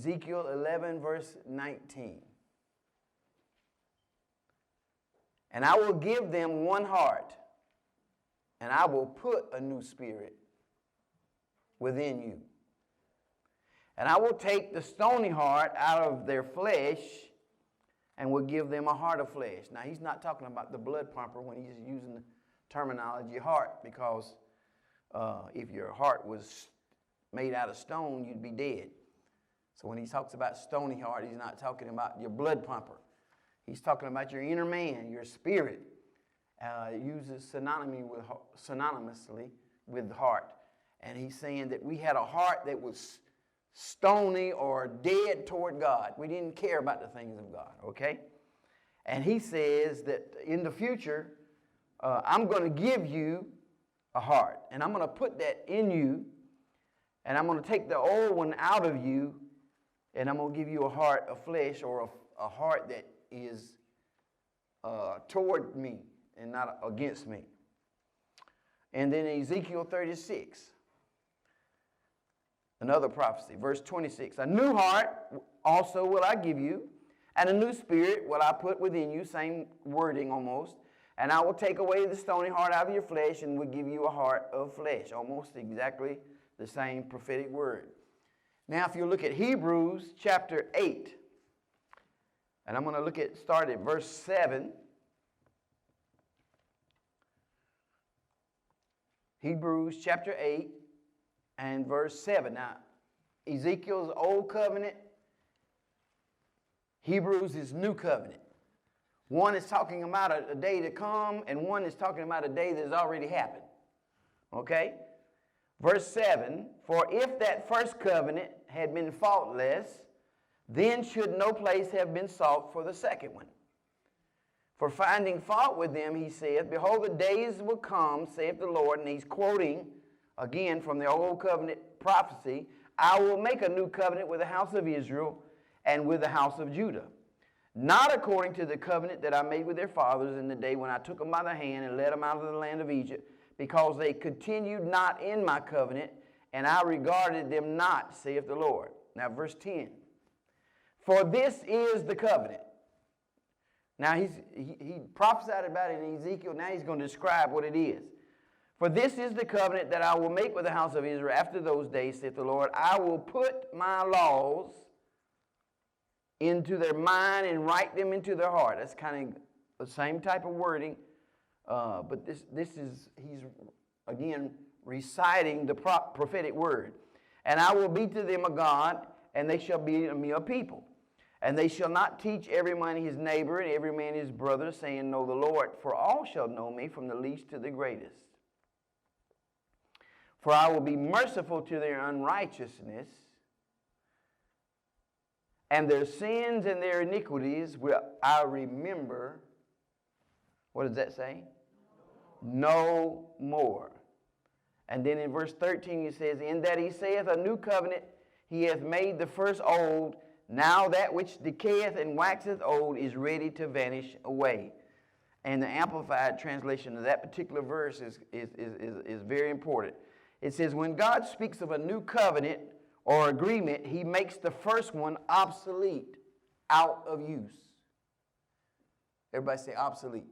Ezekiel 11, verse 19. And I will give them one heart, and I will put a new spirit within you. And I will take the stony heart out of their flesh and will give them a heart of flesh. Now, he's not talking about the blood pumper when he's using the terminology heart, because if your heart was made out of stone, you'd be dead. So when he talks about stony heart, he's not talking about your blood pumper. He's talking about your inner man, your spirit. It uses synonymously with heart. And he's saying that we had a heart that was stony or dead toward God. We didn't care about the things of God, okay? And he says that in the future, I'm going to give you a heart. And I'm going to put that in you. And I'm going to take the old one out of you. And I'm going to give you a heart of flesh, or a heart that is toward me and not against me. And then Ezekiel 36, another prophecy, verse 26. A new heart also will I give you, and a new spirit will I put within you, same wording almost. And I will take away the stony heart out of your flesh and will give you a heart of flesh. Almost exactly the same prophetic word. Now, if you look at Hebrews chapter 8, and I'm going to start at verse 7. Hebrews chapter 8 and verse 7. Now, Ezekiel's Old Covenant, Hebrews is New Covenant. One is talking about a day to come, and one is talking about a day that has already happened. Okay? Verse 7, for if that first covenant had been faultless, then should no place have been sought for the second one. For finding fault with them, he saith, behold, the days will come, saith the Lord, and he's quoting again from the Old Covenant prophecy, I will make a new covenant with the house of Israel and with the house of Judah, not according to the covenant that I made with their fathers in the day when I took them by the hand and led them out of the land of Egypt, because they continued not in my covenant, and I regarded them not, saith the Lord. Now, verse 10. For this is the covenant. Now, he prophesied about it in Ezekiel. Now he's going to describe what it is. For this is the covenant that I will make with the house of Israel after those days, saith the Lord. I will put my laws into their mind and write them into their heart. That's kind of the same type of wording. But this is, he's again reciting the prophetic word. And I will be to them a God, and they shall be to me a people. And they shall not teach every man his neighbor and every man his brother, saying, know the Lord, for all shall know me, from the least to the greatest. For I will be merciful to their unrighteousness, and their sins and their iniquities will I remember. What does that say? No more. And then in verse 13 it says, in that he saith a new covenant, he hath made the first old. Now that which decayeth and waxeth old is ready to vanish away. And the Amplified translation of that particular verse is very important. It says, when God speaks of a new covenant or agreement, he makes the first one obsolete, out of use. Everybody say obsolete.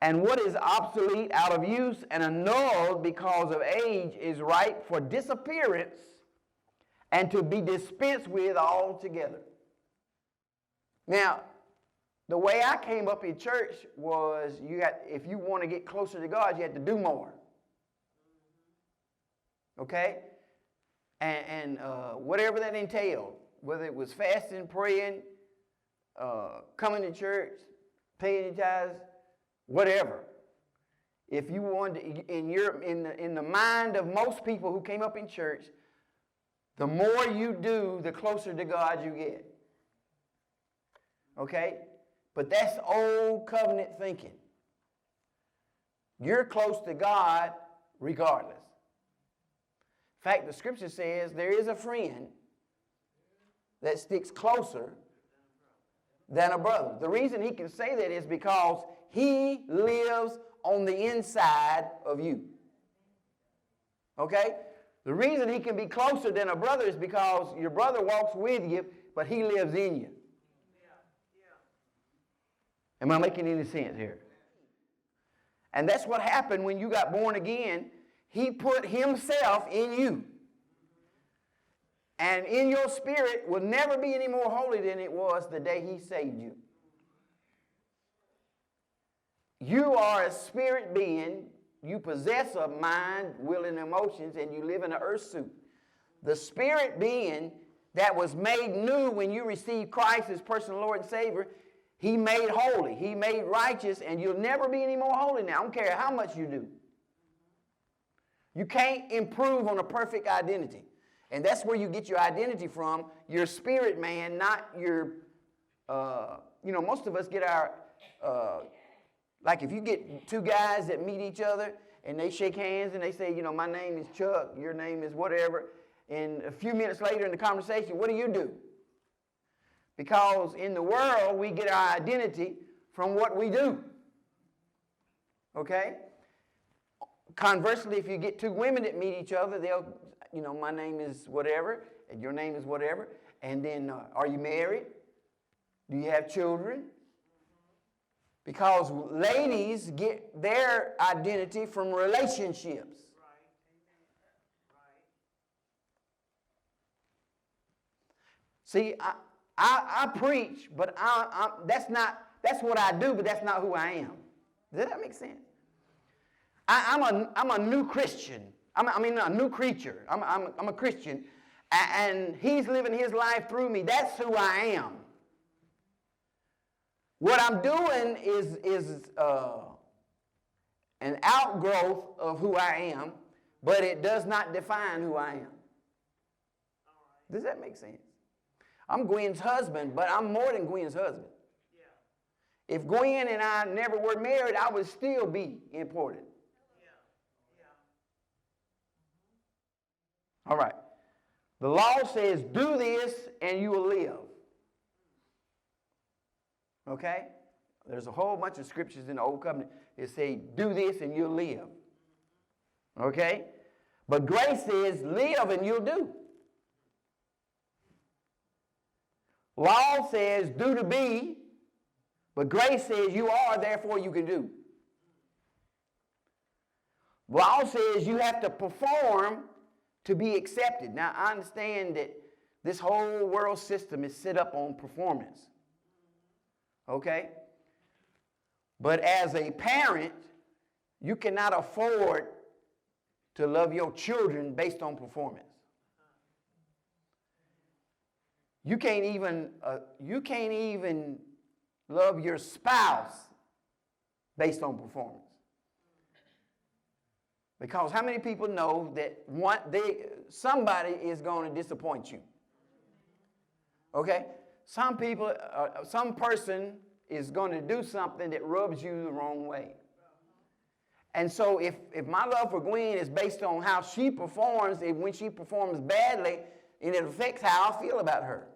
And what is obsolete, out of use, and annulled because of age is ripe for disappearance and to be dispensed with altogether. Now, the way I came up in church was if you want to get closer to God, you had to do more. Okay? And whatever that entailed, whether it was fasting, praying, coming to church, paying your tithes, whatever. If you wanted to, in the mind of most people who came up in church, the more you do, the closer to God you get. Okay? But that's old covenant thinking. You're close to God regardless. In fact, the scripture says there is a friend that sticks closer than a brother. The reason he can say that is because he lives on the inside of you. Okay? The reason he can be closer than a brother is because your brother walks with you, but he lives in you. Am I making any sense here? And that's what happened when you got born again. He put himself in you. And in your spirit will never be any more holy than it was the day he saved you. You are a spirit being. You possess a mind, will, and emotions, and you live in an earth suit. The spirit being that was made new when you received Christ as personal Lord and Savior, he made holy. He made righteous, and you'll never be any more holy now. I don't care how much you do. You can't improve on a perfect identity. And that's where you get your identity from, your spirit man, not your, most of us get our, like if you get two guys that meet each other and they shake hands and they say, my name is Chuck, your name is whatever, and a few minutes later in the conversation, what do? Because in the world, we get our identity from what we do. Okay? Conversely, if you get two women that meet each other, they'll, my name is whatever, and your name is whatever, and then are you married? Do you have children? Because ladies get their identity from relationships. See, I preach, but that's what I do, but that's not who I am. Does that make sense? I'm a new Christian. A new creature. I'm a Christian, and he's living his life through me. That's who I am. What I'm doing is an outgrowth of who I am, but it does not define who I am. Does that make sense? I'm Gwen's husband, but I'm more than Gwen's husband. Yeah. If Gwen and I never were married, I would still be important. All right. The law says, do this and you will live. Okay? There's a whole bunch of scriptures in the Old Covenant that say, do this and you'll live. Okay? But grace says, live and you'll do. Law says, do to be. But grace says, you are, therefore you can do. Law says you have to perform to be accepted. Now, I understand that this whole world system is set up on performance. Okay? But as a parent, you cannot afford to love your children based on performance. You can't even love your spouse based on performance. Because how many people know that somebody is going to disappoint you? Okay? Some person is going to do something that rubs you the wrong way. And so if my love for Gwen is based on how she performs, and when she performs badly, and it affects how I feel about her.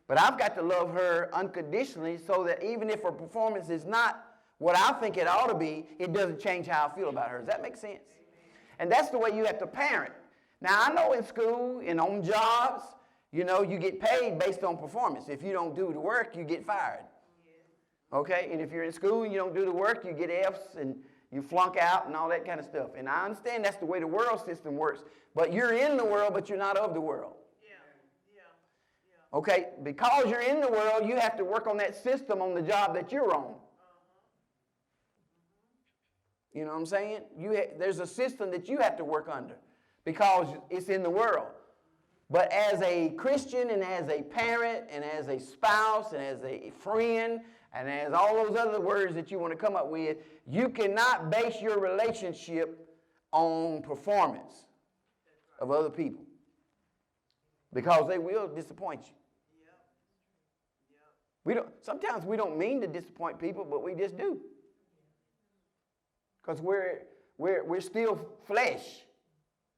But I've got to love her unconditionally so that even if her performance is not what I think it ought to be, it doesn't change how I feel about her. Does that make sense? And that's the way you have to parent. Now, I know in school and on jobs, you get paid based on performance. If you don't do the work, you get fired. Okay? And if you're in school and you don't do the work, you get F's and you flunk out and all that kind of stuff. And I understand that's the way the world system works. But you're in the world, but you're not of the world. Okay? Because you're in the world, you have to work on that system on the job that you're on. You know what I'm saying? There's a system that you have to work under because it's in the world. But as a Christian and as a parent and as a spouse and as a friend and as all those other words that you want to come up with, you cannot base your relationship on performance of other people because they will disappoint you. Sometimes we don't mean to disappoint people, but we just do. Because we're still flesh.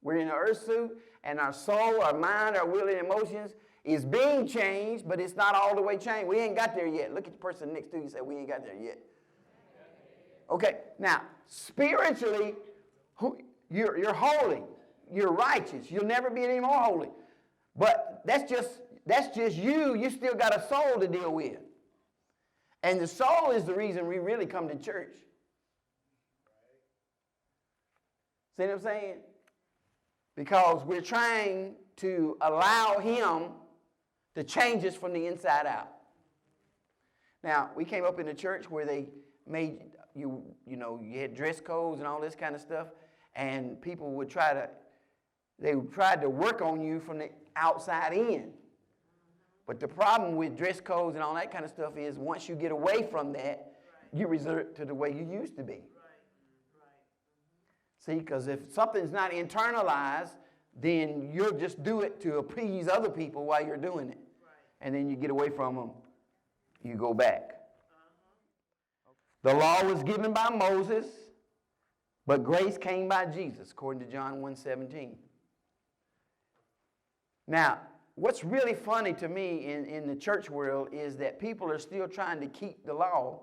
We're in an earth suit, and our soul, our mind, our will, and emotions is being changed, but it's not all the way changed. We ain't got there yet. Look at the person next to you and say, we ain't got there yet. Okay, now, spiritually, you're holy. you're righteous. You'll never be any more holy. But that's just you. You still got a soul to deal with. And the soul is the reason we really come to church. See what I'm saying? Because we're trying to allow him to change us from the inside out. Now, we came up in a church where they made you had dress codes and all this kind of stuff, and people would tried to work on you from the outside in. But the problem with dress codes and all that kind of stuff is once you get away from that, you revert to the way you used to be. See, because if something's not internalized, then you'll just do it to appease other people while you're doing it. And then you get away from them. You go back. The law was given by Moses, but grace came by Jesus, according to John 1:17. Now, what's really funny to me in the church world is that people are still trying to keep the law,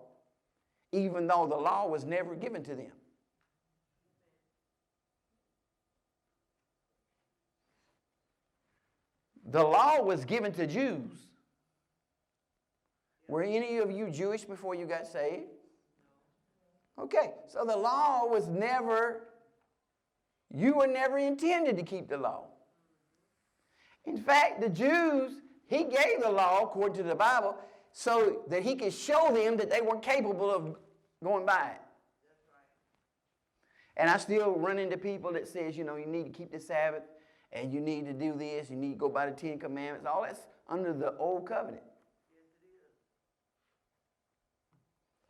even though the law was never given to them. The law was given to Jews. Were any of you Jewish before you got saved? Okay, so the law was you were never intended to keep the law. In fact, the Jews, he gave the law, according to the Bible, so that he could show them that they weren't capable of going by it. And I still run into people that says, you need to keep the Sabbath, and you need to do this, you need to go by the 10 Commandments. All that's under the old covenant.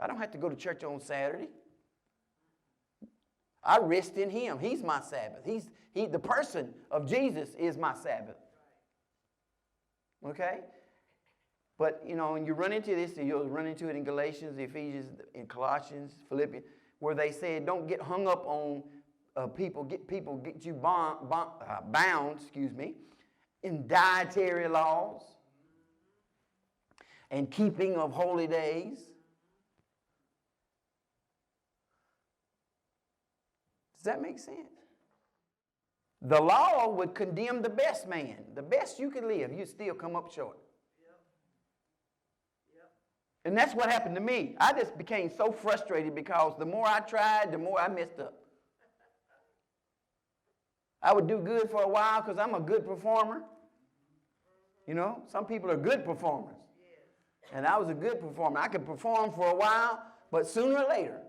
I don't have to go to church on Saturday. I rest in him. He's my Sabbath. The person of Jesus is my Sabbath. Okay? But, and you run into this, and you'll run into it in Galatians, Ephesians, in Colossians, Philippians, where they say don't get hung up on people get you bound, in dietary laws and keeping of holy days. Does that make sense? The law would condemn the best man. The best you could live, you still come up short. And that's what happened to me. I just became so frustrated because the more I tried, the more I messed up. I would do good for a while because I'm a good performer. Some people are good performers. And I was a good performer. I could perform for a while, but sooner or later,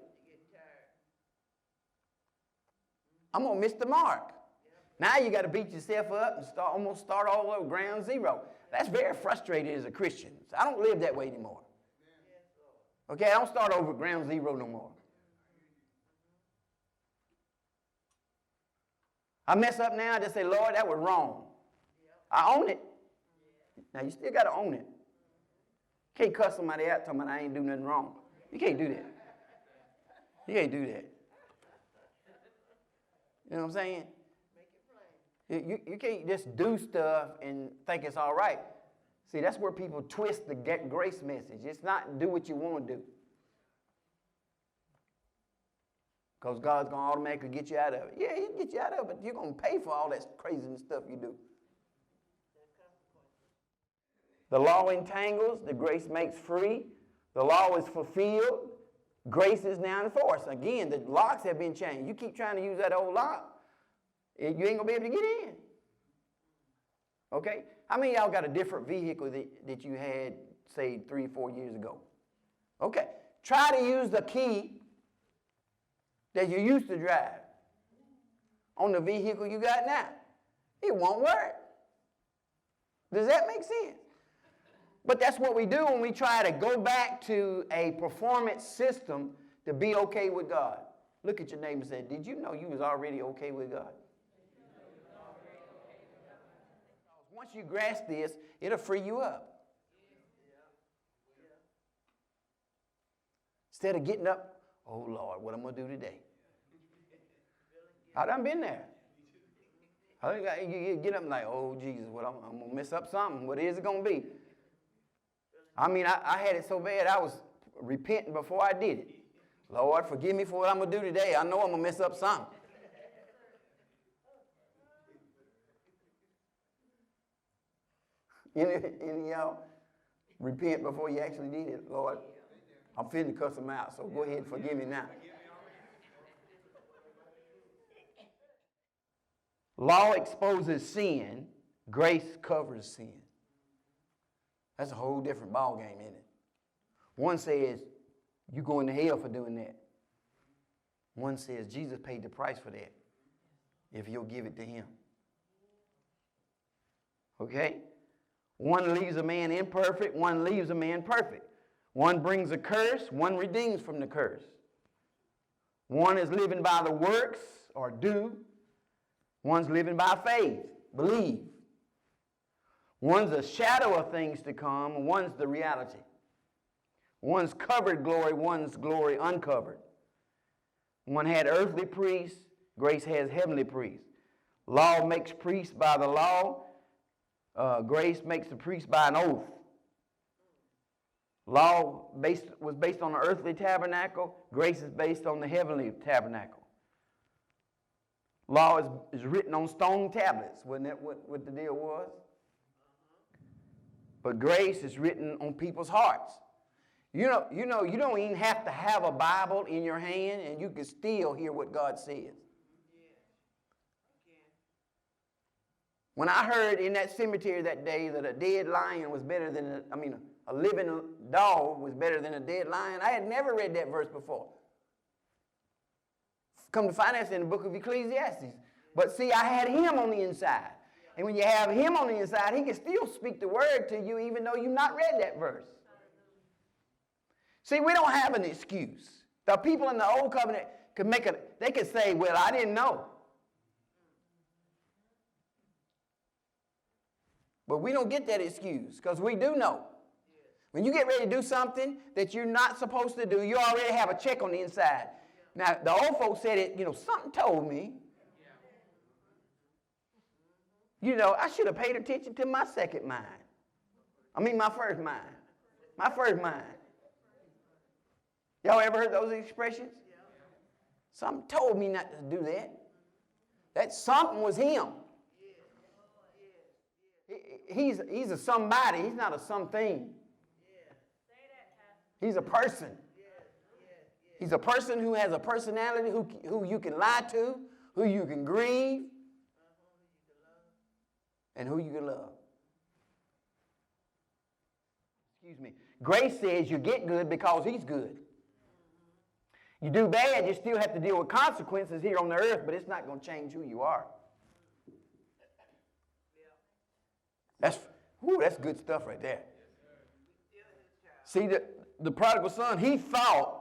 I'm going to miss the mark. Now you got to beat yourself up and almost start all over ground zero. That's very frustrating as a Christian. So I don't live that way anymore. Okay, I don't start over ground zero no more. I mess up now, I just say, Lord, that was wrong. I own it. Now you still got to own it. You can't cuss somebody out talking about I ain't do nothing wrong. You can't do that. You can't do that. You know what I'm saying? You can't just do stuff and think it's all right. See, that's where people twist the grace message. It's not do what you want to do. Because God's going to automatically get you out of it. Yeah, he'll get you out of it, but you're going to pay for all that crazy stuff you do. The law entangles, the grace makes free. The law is fulfilled. Grace is now in force. Again, the locks have been changed. You keep trying to use that old lock, you ain't going to be able to get in. Okay? How many of y'all got a different vehicle that you had, say, 3-4 years ago? Okay. Try to use the key that you used to drive on the vehicle you got now. It won't work. Does that make sense? But that's what we do when we try to go back to a performance system to be okay with God. Look at your neighbor and say, did you know you was already okay with God? Once you grasp this, it'll free you up. Instead of getting up, oh Lord, what I'm going to do today? I done been there. You get up and like, oh Jesus, what I'm going to mess up something. What is it going to be? I mean, I had it so bad, I was repenting before I did it. Lord, forgive me for what I'm going to do today. I know I'm going to mess up something. Any of y'all repent before you actually did it? Lord, I'm finna cuss them out, so go ahead and forgive me now. Law exposes sin. Grace covers sin. That's a whole different ballgame, isn't it? One says, you're going to hell for doing that. One says, Jesus paid the price for that if you'll give it to him. Okay? One leaves a man imperfect, one leaves a man perfect. One brings a curse, one redeems from the curse. One is living by the works or do. One's living by faith, believe. One's a shadow of things to come, one's the reality. One's covered glory, one's glory uncovered. One had earthly priests, grace has heavenly priests. Law makes priests by the law, grace makes the priest by an oath. Law was based on the earthly tabernacle, grace is based on the heavenly tabernacle. Law is written on stone tablets, wasn't that what the deal was? But grace is written on people's hearts. You know, you don't even have to have a Bible in your hand, and you can still hear what God says. When I heard in that cemetery that day that a dead lion was better than, a living dog was better than a dead lion, I had never read that verse before. Come to find out, it's in the book of Ecclesiastes. But see, I had him on the inside. And when you have him on the inside, he can still speak the word to you even though you've not read that verse. See, we don't have an excuse. The people in the old covenant they could say, well, I didn't know. But we don't get that excuse because we do know. When you get ready to do something that you're not supposed to do, you already have a check on the inside. Now, the old folks said it, something told me. I should have paid attention to my second mind. My first mind. My first mind. Y'all ever heard those expressions? Something told me not to do that. That something was him. He's a somebody. He's not a something. He's a person. He's a person who has a personality, who you can lie to, who you can grieve, and who you can love. Excuse me. Grace says you get good because he's good. You do bad, you still have to deal with consequences here on the earth, but it's not going to change who you are. That's good stuff right there. See, the prodigal son, he thought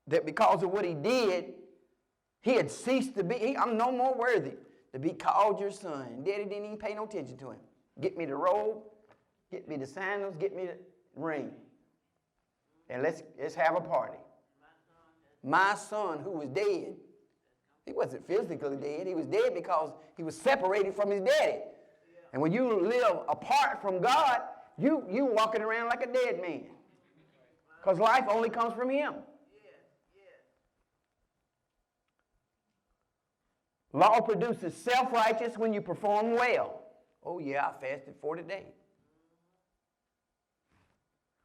that because of what he did, he had ceased to be, I'm no more worthy to be called your son. And Daddy didn't even pay no attention to him. Get me the robe, get me the sandals, get me the ring. And let's have a party. My son who was dead, he wasn't physically dead. He was dead because he was separated from his daddy. And when you live apart from God, you walking around like a dead man. Because life only comes from him. Law produces self-righteous when you perform well. Oh yeah, I fasted 40 days.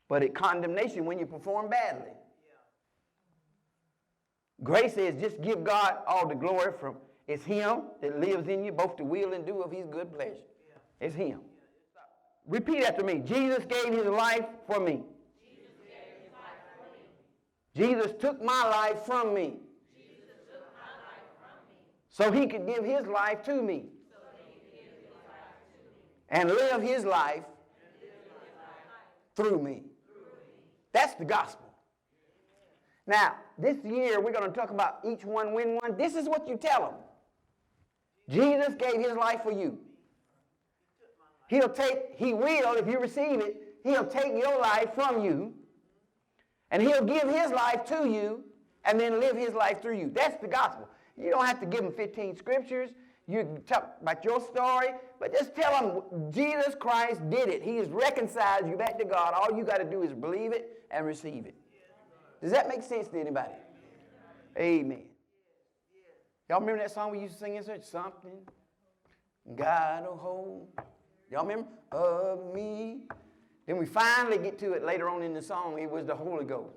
But it condemnation when you perform badly. Grace says just give God all the glory from it's him that lives in you, both to will and do of his good pleasure. It's him. Repeat after me. Jesus gave his life for me. Jesus took my life from me. So he could give his life to me. And live his life through me. That's the gospel. Now, this year we're going to talk about each one win one. This is what you tell them. Jesus gave his life for you. He will, if you receive it, he'll take your life from you, and he'll give his life to you, and then live his life through you. That's the gospel. You don't have to give them 15 scriptures. You can talk about your story, but just tell them Jesus Christ did it. He has reconciled you back to God. All you got to do is believe it and receive it. Does that make sense to anybody? Amen. Y'all remember that song we used to sing in church? Something got a hold Y'all remember? Of me. Then we finally get to it later on in the song. It was the Holy Ghost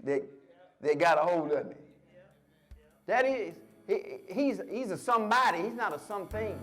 that got a hold of me. That is, he's a somebody. He's not a something.